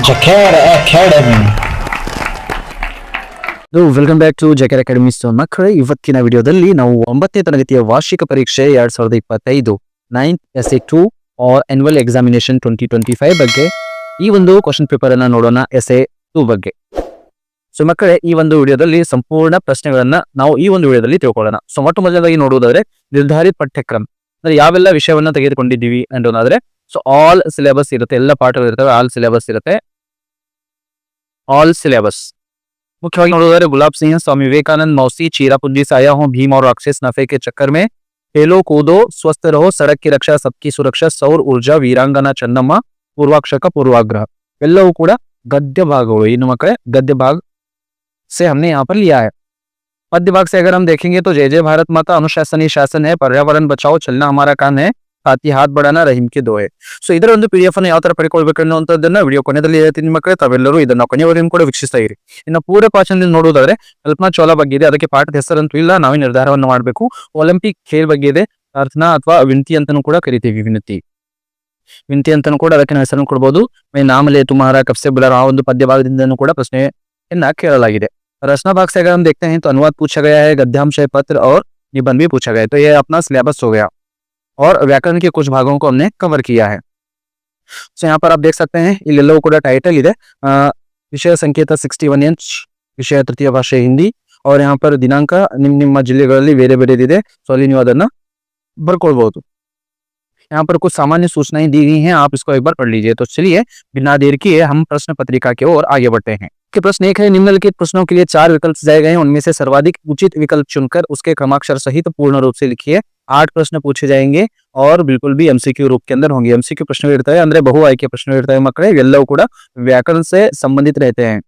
Jacar Academy. Welcome back to Jacar Academy. ಮಕ್ಕಳೇ, ಇವತ್ತಿನ ವಿಡಿಯೋದಲ್ಲಿ ನಾವು 9ನೇ ತರಗತಿಯ ವಾರ್ಷಿಕ ಪರೀಕ್ಷೆ 2025 9th SA2 R annual examination 2025 ಬಗ್ಗೆ ಈ ಒಂದು ಕ್ವಶನ್ ಪೇಪರ್ ಅನ್ನ ನೋಡೋಣ. SA2 ಬಗ್ಗೆ. ಸೊ ಮಕ್ಕಳೇ, ಈ ಒಂದು ವಿಡಿಯೋದಲ್ಲಿ ಸಂಪೂರ್ಣ ಪ್ರಶ್ನೆಗಳನ್ನ ನಾವು ಈ ಒಂದು ವಿಡಿಯೋದಲ್ಲಿ ತಿಳ್ಕೊಳ್ಳೋಣ. ಸೊ ಮೊಟ್ಟ ಮೊದಲಾಗಿ ನೋಡುವುದಾದ್ರೆ ನಿರ್ಧಾರಿತ ಪಠ್ಯಕ್ರಮ ಅಂದ್ರೆ ಯಾವೆಲ್ಲ ವಿಷಯವನ್ನ ತೆಗೆದುಕೊಂಡಿದ್ದೀವಿ ಅನ್ನೋದಾದ್ರೆ, ಸೊ ಆಲ್ ಸಿಲೆಬಸ್ ಇರುತ್ತೆ, ಎಲ್ಲ ಪಾಠಗಳು ಇರ್ತವೆ, ಆಲ್ ಸಿಲೆಬಸ್ ಇರುತ್ತೆ. ಆಲ್ ಸಿಲೆಬಸ್ मुख्यವಾಗಿ ನೋಡೋದಾದ್ರೆ गुलाब सिंह, स्वामी विवेकानंद, मौसी, चीरापुंजी से आया हूं, भीम और राक्षस नफे के चक्कर में, खेलो कूदो स्वस्थ रहो, सड़क की रक्षा सबकी सुरक्षा, सौर ऊर्जा, वीरांगना चंदम्मा, पूर्वाक्षर का पूर्वाग्रह ಎಲ್ಲವೂ ಕೂಡ गद्य भागಗಳು. इन मकड़े गद्य भाग से हमने यहाँ पर लिया है. पद्य भाग से अगर हम देखेंगे तो जय जय भारत माता, अनुशासन ही शासन है, पर्यावरण बचाओ, चलना हमारा काम है, साथ ही हाथ बढ़ाना रहीम के दो है. ಸೊ ಇದರ ಒಂದು PDF ಅನ್ನು ಯಾವ ತರ ಪಡ್ಕೊಳ್ಬೇಕು ಅನ್ನುವಂಥದ್ದನ್ನ ವಿಡಿಯೋ ಕೊನೆಯಲ್ಲಿ ಹೇಳ್ತೀನಿ ಮಕ್ಕಳೇ. ತಾವೆಲ್ಲರೂ ಇದನ್ನ ಕೊನೆಯವರೆಗೂ ಕೂಡ ವೀಕ್ಷಿಸ್ತಾ ಇರಿ. ಇನ್ನು ಪೂರ್ವ ಪಾಠದಲ್ಲಿ ನೋಡುವುದಾದ್ರೆ ಕಲ್ಪನಾ ಚಾವ್ಲಾ ಬಗ್ಗೆ ಇದೆ, ಅದಕ್ಕೆ ಪಾಠದ ಹೆಸರಂತೂ ಇಲ್ಲ, ನಾವೇ ನಿರ್ಧಾರವನ್ನು ಮಾಡಬೇಕು. ಒಲಿಂಪಿಕ್ ಖೇಲ್ ಬಗ್ಗೆ ಇದೆ, ಪ್ರಾರ್ಥನಾ ಅಥವಾ ವಿನಂತಿ ಅಂತಾನೂ ಕೂಡ ಕರಿತೀವಿ. ವಿನಂತಿ ಅಂತಾನೂ ಕೂಡ ಅದಕ್ಕೆ ನಾವು ಹೆಸರನ್ನು ಕೊಡಬಹುದು. ಮೈ ನಾಮಲೆ ತುಮಾರಾ ಕಬ್ಸೆ ಬುಲಾರ ಆ ಒಂದು ಪದ್ಯ ಭಾಗದಿಂದನೂ ಕೂಡ ಪ್ರಶ್ನೆಯನ್ನ ಕೇಳಲಾಗಿದೆ. रचना भाग से अगर हम देखते हैं तो अनुवाद पूछा गया है, गद्यांश पत्र और निबंध भी पूछा गया है. तो ये अपना सिलेबस हो गया और व्याकरण के कुछ भागों को हमने कवर किया है. सो यहाँ पर आप देख सकते हैं इल्लेಲ್ಲವೂ ಕೂಡ टाइटल ಇದೆ. ವಿಷಯ ಸಂಕೇತ 61 ಇಂಚ್, ವಿಷಯ ತೃತೀಯ ಭಾಷೆ ಹಿಂದಿ, और यहाँ पर ದಿನಾಂಕ ನಿಮ್ಮ ಜಿಲ್ಲೆಗಳಲ್ಲಿ ಬೇರೆ ಬೇರೆದಿದೆ. ಸೊ ಅಲ್ಲಿ ನೀವು ಅದನ್ನ ಬರ್ಕೊಳ್ಬಹುದು. यहाँ पर कुछ सामान्य सूचनाएं दी गई हैं, आप इसको एक बार पढ़ लीजिए. तो चलिए बिना देर किए हम प्रश्न पत्रिका की ओर आगे बढ़ते हैं. कि प्रश्न एक है, निम्नलिखित प्रश्नों के लिए 4 विकल्प दिए गए हैं, उनमें से सर्वाधिक उचित विकल्प चुनकर उसके क्रमाक्षर सहित पूर्ण रूप से लिखिए. 8 प्रश्न पूछे जाएंगे और बिल्कुल भी MCQ रूप के अंदर होंगे. MCQ प्रश्न इर्ता है ಅಂದ್ರೆ ಬಹು ಆಯ್ಕೆ ಪ್ರಶ್ನೆ ಇರ್ತವೆ ಮಕ್ಕಳೇ. ಇವೆಲ್ಲವೂ ಕೂಡ ವ್ಯಾಕರಣ से संबंधित रहते हैं.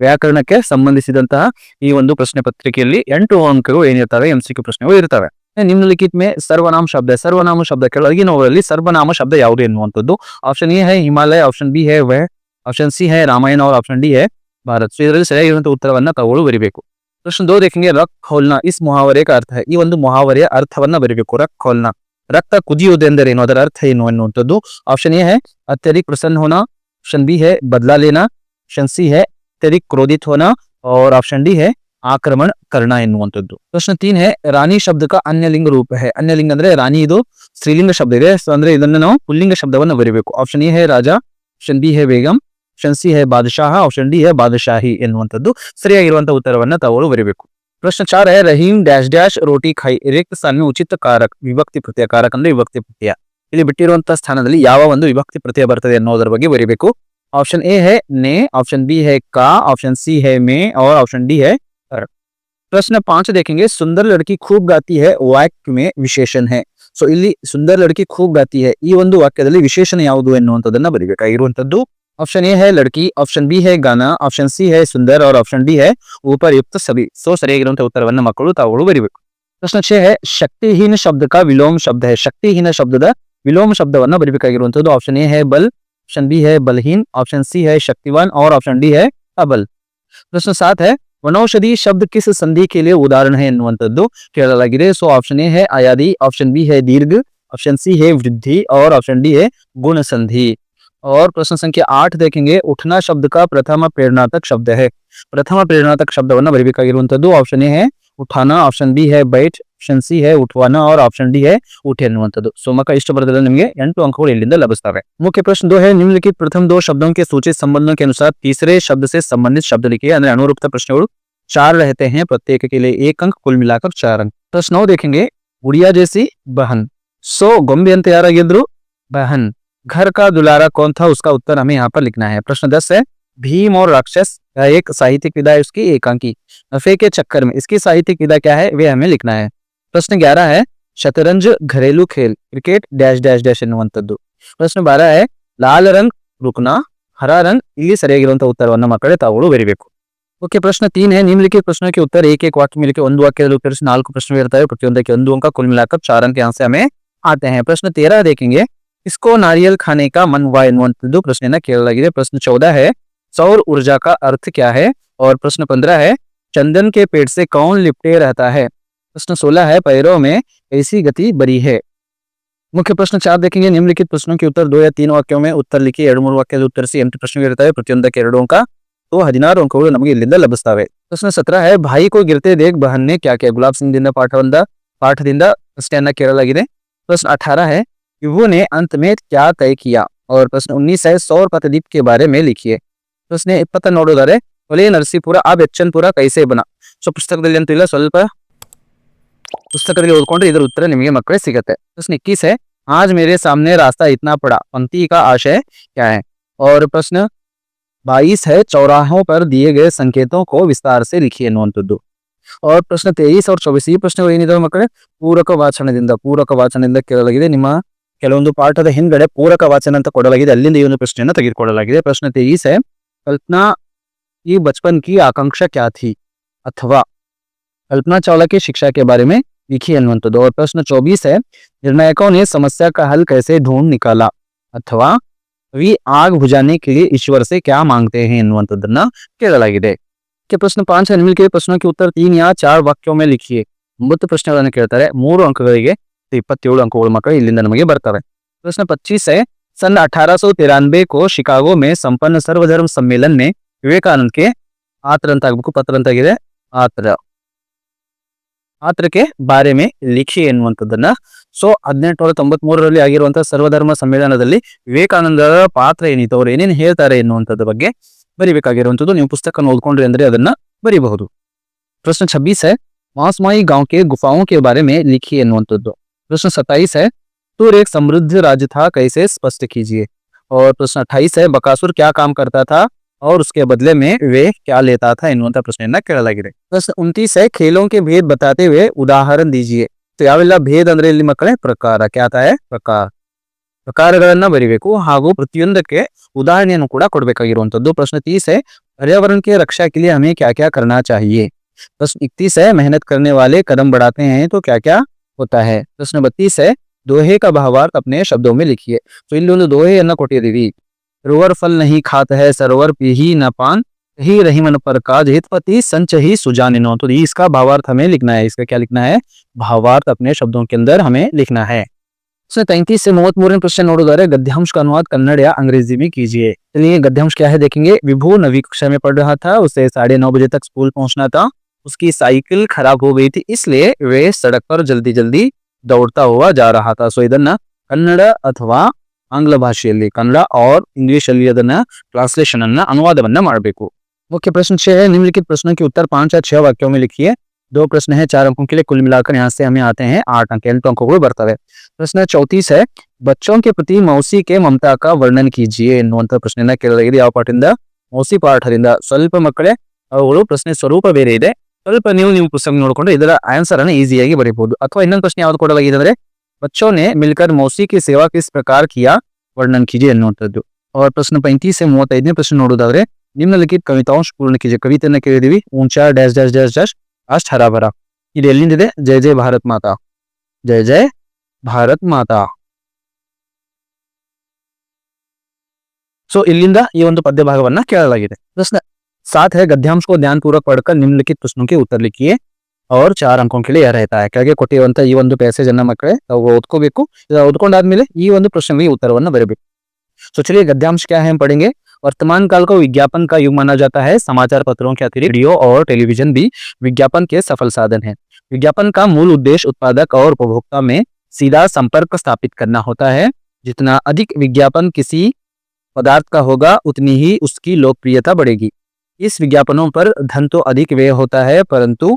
ವ್ಯಾಕರಣಕ್ಕೆ ಸಂಬಂಧಿಸಿದಂತಹ ಈ ಒಂದು ಪ್ರಶ್ನೆ ಪತ್ರಿಕೆಯಲ್ಲಿ 8 ಅಂಕಗಳು ಏನಿರ್ತವೆ MCQ ಪ್ರಶ್ನೆಗಳು ಇರ್ತವೆ. निम्नलिखित में सर्वनाम शब्द है. सर्वनाम शब्द ಕೆಳಗಿನವುಗಳಲ್ಲಿ ಸರ್ವನಾಮ ಶಬ್ದ ಯಾವುದು ಎನ್ನುವಂಥದ್ದು. ಆಪ್ಷನ್ ಎ है हिमालय, ಆಪ್ಷನ್ ಬಿ है वह, ಆಪ್ಷನ್ ಸಿ है रामायण और ಆಪ್ಷನ್ ಡಿ है भारत. ಸೊ ಇದರಲ್ಲಿ ಸರಿಯಾಗಿರುವಂತಹ ಉತ್ತರವನ್ನ ತಾವು ಬರೀಬೇಕು. प्रश्न 2 देखेंगे, रख खोलना इस मुहावरे का अर्थ है. ಈ ಒಂದು ಮುಹಾವರೆಯ ಅರ್ಥವನ್ನ ಬರೀಬೇಕು. ರಕ್ खोलना, ರಕ್ತ ಕುದಿಯುವುದೆಂದರೇನು, ಅದರ ಅರ್ಥ ಏನು ಅನ್ನುವಂಥದ್ದು. ಆಪ್ಷನ್ ಎ है अत्यधिक प्रसन्न होना, ऑप्शन बी है बदला लेना, ऑप्शन सी है अत्यधिक क्रोधित होना और ऑप्शन डी है आक्रमण करना ಎನ್ನುವಂಥದ್ದು. ಪ್ರಶ್ನೆ 3 है ರಾಣಿ ಶಬ್ದ का अन्य लिंग रूप है. अन्य लिंग ಅಂದ್ರೆ ರಾಣಿ ಇದು ಸ್ತ್ರೀಲಿಂಗ ಶಬ್ದ ಇದೆ. ಸೊ ಅಂದ್ರೆ ಇದನ್ನ ನಾವು ಪುಲ್ಲಿಂಗ ಶಬ್ದವನ್ನ ಬರೀಬೇಕು. ಆಪ್ಷನ್ ಎ है राजा, ऑप्शन बी है बेगम, ऑप्शन सी है बादशाह, ऑप्शन डी है बादशाही ಎನ್ನುವಂಥದ್ದು ಸರಿಯಾಗಿರುವಂತಹ ಉತ್ತರವನ್ನ ತಾವು ಬರೀಬೇಕು. प्रश्न 4 है रहीम डैश डैश रोटी खाई, रिक्त स्थान में उचित कारक ವಿಭಕ್ತಿ ಪ್ರತ್ಯಯ. ಕಾರಕ ಅಂದ್ರೆ ವಿಭಕ್ತಿ ಪ್ರತ್ಯಯ. ಇಲ್ಲಿ ಬಿಟ್ಟಿರುವಂತಹ ಸ್ಥಾನದಲ್ಲಿ ಯಾವ ಒಂದು ವಿಭಕ್ತಿ ಪ್ರತ್ಯಯ ಬರ್ತದೆ ಅನ್ನೋದರ ಬಗ್ಗೆ ಬರೀಬೇಕು. ऑप्शन ए है ने, ऑप्शन बी है का, ऑप्शन सी है में और ऑप्शन डी है कर. प्रश्न 5 देखेंगे, सुंदर लड़की खूब गाती है वाक्य में विशेषण है. ಸೊ ಇಲ್ಲಿ ಸುಂದರ ಲड़की खूब गाती है ಈ ಒಂದು ವಾಕ್ಯದಲ್ಲಿ ವಿಶೇಷಣ ಯಾವುದು ಎನ್ನುವಂಥದ್ದನ್ನ ಬರೀಬೇಕಾಗಿರುವಂತದ್ದು. ऑप्शन ए है लड़की, ऑप्शन बी है गाना, ऑप्शन सी है सुंदर और ऑप्शन डी है ऊपर युक्त सभी. ಸೊ ಸರಿಯಾಗಿರುವಂತಹ ಉತ್ತರವನ್ನ ಮಕ್ಕಳು ತಾವು ಬರೀಬೇಕು. ಪ್ರಶ್ನೆ 6 है शक्तिहीन शब्द का विलोम शब्द है. शक्तिहीನ ಶಬ್ದದ ವಿಲೋಮ ಶಬ್ದವನ್ನ ಬರೀಬೇಕಾಗಿರುವಂತದ್ದು. ऑप्शन ए है बल, ऑप्शन बी है बलहीन, ऑप्शन सी है शक्तिवान और ऑप्शन डी है अबल. प्रश्न 7 है वनौषधि शब्द किस संधि के लिए उदाहरण है ಎನ್ನುವಂತದ್ದು ಕೇಳಲಾಗಿದೆ. ಸೊ ಆಪ್ಷನ್ ಎ है आयादी, ऑप्शन बी है दीर्घ, ऑप्शन सी है वृद्धि और ऑप्शन डी है गुण संधि. और प्रश्न संख्या 8 देखेंगे, उठना शब्द का प्रथम प्रेरणात्मक शब्द है. प्रथम प्रेरणात्मक शब्दವನ್ನ ಬರೀಬೇಕಾಗಿರುವಂತದ್ದು. ऑप्शन ए है उठाना, ऑप्शन बी है बैठ, ऑप्शन सी है उठवाना और ऑप्शन डी है उठ ಎನ್ನುವಂತದ್ದು. ಸೊ ಮಕ್ಕ ಇಷ್ಟು ಬರೆದರೆ ನಿಮಗೆ 8 अंकಗಳು ಇಲ್ಲಿಂದ ಲಭಿಸುತ್ತವೆ. मुख्य प्रश्न 2 है निम्नलिखित प्रथम 2 शब्दों के सूचित संबंधों के अनुसार तीसरे शब्द से संबंधित शब्द लिखिए. ಅಂದ್ರೆ ಅನುರೂಪತ ಪ್ರಶ್ನೆಗಳು 4 रहते हैं, प्रत्येक के लिए 1 अंक, कुल मिलाकर 4 अंक. प्रश्न 9 देखेंगे, गुड़िया जैसी बहन. सो ಗೊಂಬೆ ಅಂತ ಯಾರಾಗಿದ್ರು? बहन. घर का दुलारा कौन था, उसका उत्तर हमें यहाँ पर लिखना है. प्रश्न 10 है भीम और राक्षस का एक साहित्यिक विधा है, उसकी 1 अंक की. नफे के चक्कर में इसकी साहित्यिक विधा क्या है वे हमें लिखना है. प्रश्न 11 है शतरंज घरेलू खेल, क्रिकेट डैश डैश डैश ಎನ್ನುವಂತದ್ದು. ಪ್ರಶ್ನೆ 12 है लाल रंग रुकना, हरा रंग. ಇಲ್ಲಿ ಸರಿಯಾಗಿರುವಂತಹ ಉತ್ತರವನ್ನು ಮಕ್ಕಳೇ ತಾವು ಬರೀಬೇಕು. ओके. प्रश्न 3 है निम्नलिखित प्रश्नों के उत्तर एक एक वाक्य में लिखे. ಒಂದು ವಾಕ್ಯದಲ್ಲಿ ಉತ್ತರಿಸಿ 4 ಪ್ರಶ್ನೆ ಇರ್ತವೆ, ಪ್ರತಿಯೊಂದಕ್ಕೆ 1 अंक, कुल मिलाकर 4 अंक यहाँ से हमें आते हैं. प्रश्न 13 देखेंगे, इसको नारियल खाने का मन हुआ ಎನ್ನುವಂತದ್ದು ಪ್ರಶ್ನೆಯನ್ನ ಕೇಳಲಾಗಿದೆ. प्रश्न 14 है सौर ऊर्जा का अर्थ क्या है और प्रश्न 15 है चंदन के पेड़ से कौन लिपटे रहता है. प्रश्न 16 है पैरों में ऐसी गति बरी है. ಮುಖ್ಯ ಪ್ರಶ್ನೆ 4 देखेंगे निम्नलिखित प्रश्नों के उत्तर 2 या 3 ವಾಕ್यों में उत्तर लिखिए 2-3 ವಾಕ್ಯದ ಉತ್ತರಿಸಿ ಎಂಟು ಪ್ರಶ್ನೆಗಳು ಇರ್ತವೆ ಪ್ರತಿಯೊಂದಕ್ಕೆ 2 ಅಂಕ तो 16 ಅಂಕಗಳು ನಮಗೆ ಇಲ್ಲಿಂದ ಲಭಿಸ್ತವೆ ಪ್ರಶ್ನೆ 17 है भाई को गिरते देख बहन ने क्या किया गुलाब सिंह ದಿಂದ ಪಾಠದಿಂದ ಪ್ರಶ್ನೆಯನ್ನ ಕೇಳಲಾಗಿದೆ प्रश्न 18 है विभू ने अंत में क्या तय किया और प्रश्न 19 है सौर पतदीप के बारे में लिखिए ಪ್ರಶ್ನೆ 20 ನೋಡೋದಾದ್ರೆ ಒಲೆ ನರಸೀಪುರ ಆ ಬೆಚ್ಚನ್ಪುರ ಕೈಸೆ ಬನ ಸೊ ಪುಸ್ತಕದಲ್ಲಿ ಅಂತೂ ಇಲ್ಲ ಸ್ವಲ್ಪ ಪುಸ್ತಕದಲ್ಲಿ ಓದ್ಕೊಂಡ್ರೆ ಇದರ ಉತ್ತರ ನಿಮಗೆ ಮಕ್ಕಳೇ ಸಿಗುತ್ತೆ प्रश्न 21 है आज मेरे सामने रास्ता इतना पड़ा पंक्ति का आशय क्या है और प्रश्न 22 है चौराहों पर दिए गए संकेतों को विस्तार से लिखिए ಅನ್ನುವಂಥದ್ದು और प्रश्न 23 और 24 ಈ ಪ್ರಶ್ನೆಗಳು ಏನಿದಾವೆ ಮಕ್ಕಳೇ ಪೂರಕ ವಾಚನದಿಂದ ಕೇಳಲಾಗಿದೆ ನಿಮ್ಮ ಕೆಲವೊಂದು ಪಾಠದ ಹಿಂದ್ಗಡೆ ಪೂರಕ ವಾಚನ ಅಂತ ಕೊಡಲಾಗಿದೆ ಅಲ್ಲಿಂದ ಈ ಒಂದು ಪ್ರಶ್ನೆಯನ್ನು ತೆಗೆದುಕೊಳ್ಳಲಾಗಿದೆ प्रश्न 23 है कल्पना की बचपन की आकांक्षा क्या थी अथवा कल्पना चावला की शिक्षा के बारे में लिखिए ಅನ್ನುವಂಥದ್ದು और प्रश्न 24 है निर्णायकों ने समस्या का हल कैसे ढूंढ निकाला अथवा वे आग बुझाने के लिए ईश्वर से क्या मांगते हैं ಅನ್ನುವಂಥದ್ದನ್ನ ಕೇಳಲಾಗಿದೆ के प्रश्न 5 है निम्नलिखित प्रश्नों के उत्तर 3 या 4 ವಾಕ್यों में लिखिए 9 ಪ್ರಶ್ನೆಗಳನ್ನು ಕೇಳ್ತಾರೆ 3 ಅಂಕಗಳಿಗೆ 27 ಅಂಕಗಳು ಮಕ್ಕಳು ಇಲ್ಲಿಂದ ನಮಗೆ ಬರ್ತವೆ प्रश्न 25 है सन 1893 को शिकागो में संपन्न सर्वधर्म सम्मेलन में विवेकानंद के आत्र ಅಂತ ಆಗಬೇಕು ಪತ್ರ ಅಂತ ಆಗಿದೆ ಆತ್ರ के बारे में लिखिए ಎನ್ನುವಂಥದ್ದನ್ನ ಸೊ 1893ರಲ್ಲಿ ಆಗಿರುವಂತಹ ಸರ್ವಧರ್ಮ ಸಮ್ಮೇಳನದಲ್ಲಿ ವಿವೇಕಾನಂದರ ಪಾತ್ರ ಏನಿತ್ತು ಅವರು ಏನೇನು ಹೇಳ್ತಾರೆ ಎನ್ನುವಂಥದ್ರ ಬಗ್ಗೆ ಬರಿಬೇಕಾಗಿರುವಂಥದ್ದು ನೀವು ಪುಸ್ತಕ ಓದ್ಕೊಂಡ್ರಿ ಅಂದ್ರೆ ಅದನ್ನ ಬರಿಬಹುದು प्रश्न 26 है मासमाई गांव के गुफाओं के बारे में लिखिए एन्नुವಂಥದ್ದು प्रश्न 27 है सूर्य एक समृद्ध राज्य था कैसे स्पष्ट कीजिए और प्रश्न 28 है बकासुर क्या काम करता था और उसके बदले में वे क्या लेता था ಎನ್ನುವಂತ ಪ್ರಶ್ನೆಯನ್ನ ಕೇಳಲಾಗಿದೆ प्रश्न 29 है खेलों के भेद बताते हुए उदाहरण दीजिए तो ಯಾವೆಲ್ಲ ಭೇದ ಅಂದ್ರೆ ಇಲ್ಲಿ ಮಕ್ಕಳೇ ಪ್ರಕಾರ क्या है ಪ್ರಕಾರಗಳನ್ನ ಬರಿಬೇಕು ಹಾಗೂ ಪ್ರತಿಯೊಂದಕ್ಕೆ ಉದಾಹರಣೆಯನ್ನು ಕೂಡ ಕೊಡಬೇಕಾಗಿರುವಂತದ್ದು प्रश्न 30 है पर्यावरण की रक्षा के लिए हमें क्या क्या करना चाहिए प्रश्न 31 है मेहनत करने वाले कदम बढ़ाते हैं तो क्या क्या होता है प्रश्न 32 है दोहे का भावार्थ अपने शब्दों में लिखिए तो ಇಲ್ಲಿ ಒಂದು ದೋಹೆಯನ್ನ ಕೊಟ್ಟಿದ್ದೀವಿ रोवर फल नहीं खाता है सरोवर पी ही न पान ही रही मन पर काज हितपति संच ही सुजान तो इसका भावार्थ हमें लिखना है इसका क्या लिखना है भावार्थ अपने शब्दों के अंदर हमें लिखना है 33 से 33 प्रश्न नोड़ोदारे गद्यांश का अनुवाद कन्नड़ या अंग्रेजी में कीजिए चलिए गद्यांश क्या है देखेंगे विभू 9वीं कक्षा में पढ़ रहा था उसे 9:30 बजे तक स्कूल पहुंचना था उसकी साइकिल खराब हो गई थी इसलिए वे सड़क पर जल्दी जल्दी दौड़ता हुआ जा रहा था सो ಇದನ್ನ ಕನ್ನಡ ಅಥವಾ ಆಂಗ್ಲ ಭಾಷೆಯಲ್ಲಿ ಕನ್ನಡ और इंग्लिश ಅಲ್ಲಿ ಅದನ್ನ ಟ್ರಾನ್ಸ್ಲೇಷನ್ ಅನ್ನ ಅನುವಾದವನ್ನ ಮಾಡಬೇಕು मुख्य प्रश्न 6 है निम्नलिखित प्रश्नों के उत्तर 5 या 6 वाक्यों में लिखिए 2 प्रश्न है 4 अंकों के लिए कुल मिलाकर यहाँ से हमें आते हैं 8 अंक 8 अंकों बರ್ತವೆ प्रश्न 34 है बच्चों के प्रति मौसी के ममता का वर्णन कीजिए ಎನ್ನುವಂತ ಪ್ರಶ್ನೆಯನ್ನ ಕೇಳಲಾಗಿದೆ ಯಾವ ಪಾಠದಿಂದ ಮೌಸಿ ಪಾಠದಿಂದ ಸ್ವಲ್ಪ ಮಕ್ಕಳೇ ಅವುಗಳು ಪ್ರಶ್ನೆ ಸ್ವರೂಪ ಬೇರೆ ಇದೆ ಸ್ವಲ್ಪ ನೀವು ಪುಸ್ತಕ ನೋಡಿಕೊಂಡ್ರೆ ಇದರ ಆನ್ಸರ್ ಅನ್ನು ಈಸಿಯಾಗಿ ಬರೀಬಹುದು ಅಥವಾ ಇನ್ನೊಂದು ಪ್ರಶ್ನೆ ಯಾವುದು ಕೊಡಲಾಗಿದೆ ಅಂದ್ರೆ बच्चों ने मिलकर मौसी की सेवा किस प्रकार किया वर्णन कीजिए ಎನ್ನುವಂತದ್ದು और प्रश्न 35 से 35ನೇ ಪ್ರಶ್ನೆ ನೋಡೋದಾದ್ರೆ निम्नलिखित कवितांश पूर्ण कीजिए कविತೆಯನ್ನು ಕೇಳಿದೀವಿ ऊंचा डैश डैश डैश डैश अष्ट हरा भरा ಇದು ಎಲ್ಲಿಂದಿದೆ जय जय भारत माता जय जय भारत माता सो इಲ್ಲಿಂದ ಈ ಒಂದು ಪದ್ಯ ಭಾಗವನ್ನ ಕೇಳಲಾಗಿದೆ प्रश्न 7 है गद्यांश को ध्यानपूर्वक पढ़कर निम्नलिखित प्रश्नों के उत्तर लिखिए और 4 अंकों के लिए यह रहता है ಕೆಳಗೆ ಕೊಟ್ಟಿರುವಂತ ಈ ಒಂದು ಪ್ಯಾಸೇಜ್ ಅನ್ನ ಮಕ್ಕಳೇ ತಾವು ಓದ್ಕೋಬೇಕು ಓದ್ಕೊಂಡಾದ್ಮೇಲೆ ಈ ಒಂದು ಪ್ರಶ್ನೆಗೆ ಉತ್ತರವನ್ನು ಬರೆಯಬೇಕು तो चलिए गद्यांश क्या है हम पढ़ेंगे वर्तमान काल को विज्ञापन का युग माना जाता है समाचार पत्रों के अतिरिक्त रेडियो और टेलीविजन भी विज्ञापन के सफल साधन है विज्ञापन का मूल उद्देश्य उत्पादक और उपभोक्ता में सीधा संपर्क स्थापित करना होता है जितना अधिक विज्ञापन किसी पदार्थ का होगा उतनी ही उसकी लोकप्रियता बढ़ेगी इस विज्ञापनों पर धन तो अधिक व्यय होता है परंतु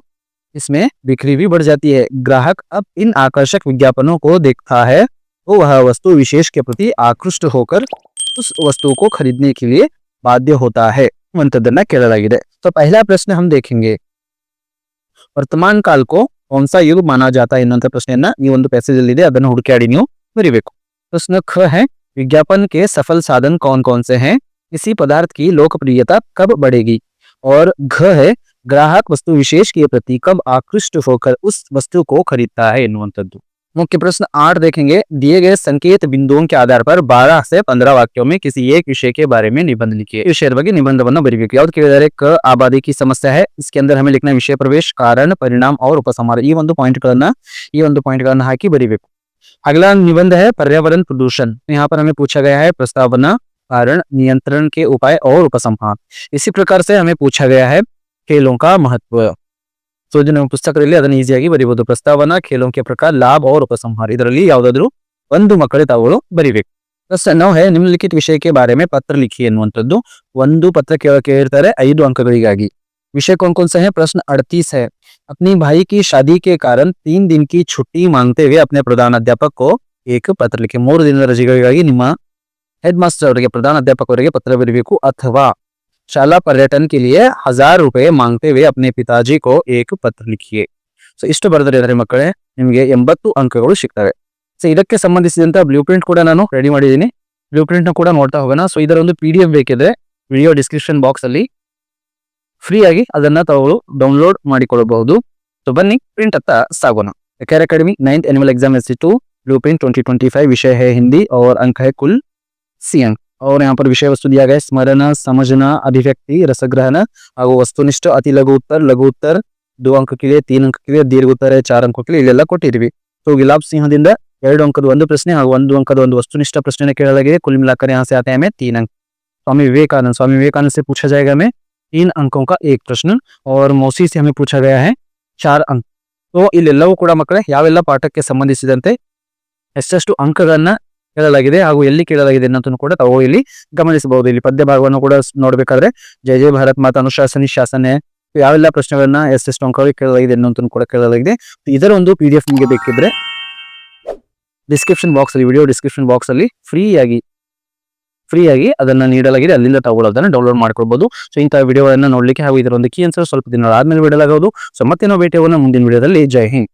इसमें बिक्री भी बढ़ जाती है ग्राहक अब इन आकर्षक विज्ञापनों को देखता है तो वह वस्तु विशेष के प्रति आकृष्ट होकर उस वस्तु को खरीदने के लिए बाध्य होता है ಅಂತದನ್ನ ಕೇಳಲಾಗಿದೆ तो पहला प्रश्न हम देखेंगे वर्तमान काल को कौन सा युग माना जाता है ಎನ್ನುವಂತ ಪ್ರಶ್ನೆಯನ್ನ ಈ ಒಂದು ಪ್ಯಾಸೇಜ್ ಅಲ್ಲಿ ಇದೆ ಅದನ್ನ ಹುಡುಕಾಡಿ ನೀವು ಬರಿಬೇಕು प्रश्न ख है विज्ञापन के सफल साधन कौन कौन से हैं किसी पदार्थ की लोकप्रियता कब बढ़ेगी और घ है ग्राहक वस्तु विशेष के प्रति कब आकृष्ट होकर उस वस्तु को खरीदता है ಎನ್ನುವಂತದ್ದು मुख्य प्रश्न 8 देखेंगे दिए गए संकेत बिंदुओं के आधार पर 12 से 15 वाक्यों में किसी एक विषय के बारे में निबंध लिखिए विषय ಬಗ್ಗೆ ನಿಬಂಧವನ್ನು ಬರೆಯಬೇಕು ಯಾವುದು ಕೇಳಿದರೆ ಕ आबादी की समस्या है इसके अंदर हमें लिखना विषय प्रवेश कारण परिणाम और उपसंहार ಈ ಒಂದು ಪಾಯಿಂಟ್ಗಳನ್ನು ಹಾಕಿ ಬರೆಯಬೇಕು अगला निबंध है पर्यावरण प्रदूषण। यहाँ पर हमें पूछा गया है प्रस्तावना, कारण, नियंत्रण के उपाय और उपसंहार। इसी प्रकार से हमें पूछा गया है खेलों का महत्व। ಸೊ ಇದು ನೀವು ಪುಸ್ತಕದಲ್ಲಿ ಅದನ್ನು ಈಸಿಯಾಗಿ ಬರೀಬಹುದು. ಪ್ರಸ್ತಾವನಾ, ಖೇಲೋं के प्रकार, लाभ और उपसंहार, ಇದರಲ್ಲಿ ಯಾವುದಾದ್ರೂ ಒಂದು ಮಕ್ಕಳೇ ತಾವುಗಳು ಬರೀಬೇಕು. ಪ್ರಶ್ನೆ ನಾವು है निम्नलिखित विषय के बारे में पत्र लिखिए ಎನ್ನುವಂಥದ್ದು. ಒಂದು ಪತ್ರ ಕೇಳಿರ್ತಾರೆ 5 ಅಂಕಗಳಿಗಾಗಿ. विषय कौन कौन से हैं? प्रश्न 38 है. अपनी भाई की शादी के कारण 3 दिन की छुट्टी मांगते हुए अपने प्रधानाध्यापक को एक पत्र लिखिए. 3 ದಿನದ ರಜೆಗಳಿಗಾಗಿ ನಿಮ್ಮ ಹೆಡ್ ಮಾಸ್ಟರ್ ಅವರಿಗೆ, ಪ್ರಧಾನ ಅಧ್ಯಾಪಕರಿಗೆ ಪತ್ರ ಬರೀಬೇಕು. ಅಥವಾ ಶಾಲಾ पर्यटन के लिए 1000 रुपए मांगते हुए अपने पिताजी को एक पत्र लिखिए. ಸೊ ಇಷ್ಟು ಬರೆದರೆ ಮಕ್ಕಳೇ ನಿಮಗೆ 80 ಅಂಕಗಳು ಸಿಗ್ತವೆ. ಸೊ ಇದಕ್ಕೆ ಸಂಬಂಧಿಸಿದಂತ ಬ್ಲೂ ಪ್ರಿಂಟ್ ಕೂಡ ನಾನು ರೆಡಿ ಮಾಡಿದ್ದೀನಿ. ಬ್ಲೂ ಪ್ರಿಂಟ್ ನ ಕೂಡ ನೋಡ್ತಾ ಹೋಗೋಣ. ಸೊ ಇದರ ಒಂದು PDF ಬೇಕಿದ್ರೆ ವಿಡಿಯೋ ಡಿಸ್ಕ್ರಿಪ್ಷನ್ ಬಾಕ್ಸ್ ಅಲ್ಲಿ ಫ್ರೀ ಆಗಿ ಅದನ್ನ ತಾವು ಡೌನ್ಲೋಡ್ ಮಾಡಿಕೊಳ್ಳಬಹುದು. तो बन्नी प्रिंट अत्ता सागोना. कैर academy 9th annual exam institute blueprint 2025 विषय है हिंदी और अंक है कुल 80 अंक. और यहाँ पर विषय वस्तु दिया गया है स्मरण, समझना, अभिव्यक्ति, रसग्रहण ಹಾಗೂ वस्तुनिष्ठ, अति लघु उत्तर 2 अंक के लिए, 3 अंक के लिए, दीर्घ उत्तर 4 अंक के लिए ಇಲ್ಲೆಲ್ಲ ಕೊಟ್ಟಿದ್ದೀವಿ. तो गुलाब सिंहದಿಂದ 2 अंकದ ಒಂದು ಪ್ರಶ್ನೆ ಹಾಗೂ 1 अंकದ ಒಂದು वस्तुनिष्ठ प्रश्न ಕೇಳಲಾಗಿದೆ. कुल मिलाकर यहाँ से आते हैं हमें 3 अंक. स्वामी विवेकानंद से पूछा जाएगा हमें 3 अंकों का एक प्रश्न. और मौसी से हमें पूछा गया है 4 अंक. तो ಇಲ್ಲೆಲ್ಲವೂ ಕೂಡ ಮಕ್ಕಳೇ ಯಾವೆಲ್ಲ ಪಾಠಕ್ಕೆ ಸಂಬಂಧಿಸಿದಂತೆ ಎಷ್ಟೆಷ್ಟು ಅಂಕಗಳನ್ನ ಕೇಳಲಾಗಿದೆ ಹಾಗೂ ಎಲ್ಲಿ ಕೇಳಲಾಗಿದೆ ಅನ್ನೋದನ್ನು ಕೂಡ ತಾವು ಇಲ್ಲಿ ಗಮನಿಸಬಹುದು. ಇಲ್ಲಿ ಪದ್ಯ ಭಾಗವನ್ನು ಕೂಡ ನೋಡಬೇಕಾದ್ರೆ ಜಯ ಜಯ ಭಾರತ್ ಮಾತಾ, ಅನುಶಾಸನಿ, ಶಾಸನೆ, ಯಾವೆಲ್ಲ ಪ್ರಶ್ನೆಗಳನ್ನ ಎಷ್ಟೆಷ್ಟು ಅಂಕಗಳಿಗೆ ಕೇಳಲಾಗಿದೆ ಅನ್ನೋದನ್ನು ಕೂಡ ಕೇಳಲಾಗಿದೆ. ಇದರ ಒಂದು PDF ನಿಮಗೆ ಬೇಕಿದ್ರೆ ಡಿಸ್ಕ್ರಿಪ್ಷನ್ ಬಾಕ್ಸ್ ಅಲ್ಲಿ, ವಿಡಿಯೋ ಡಿಸ್ಕ್ರಿಪ್ಷನ್ ಬಾಕ್ಸ್ ಅಲ್ಲಿ ಫ್ರೀ ಆಗಿ ಅದನ್ನ ನೀಡಲಾಗಿದೆ. ಅಲ್ಲಿಂದ ತಾವು ಅದನ್ನ ಡೌನ್ಲೋಡ್ ಮಾಡ್ಕೊಳ್ಬಹುದು. ಸೊ ಇಂತಹ ವಿಡಿಯೋಗಳನ್ನ ನೋಡ್ಲಿಕ್ಕೆ ಹಾಗೂ ಇದರ ಒಂದು ಕೀ ಆನ್ಸರ್ ಸ್ವಲ್ಪ ದಿನ ಆದ್ಮೇಲೆ ಬಿಡಲಾಗುವುದು. ಸೊ ಮತ್ತೆ ನಾವು ಭೇಟಿಯಾಗೋಣ ಮುಂದಿನ ವಿಡಿಯೋದಲ್ಲಿ. ಜೈ ಹಿಂದ್.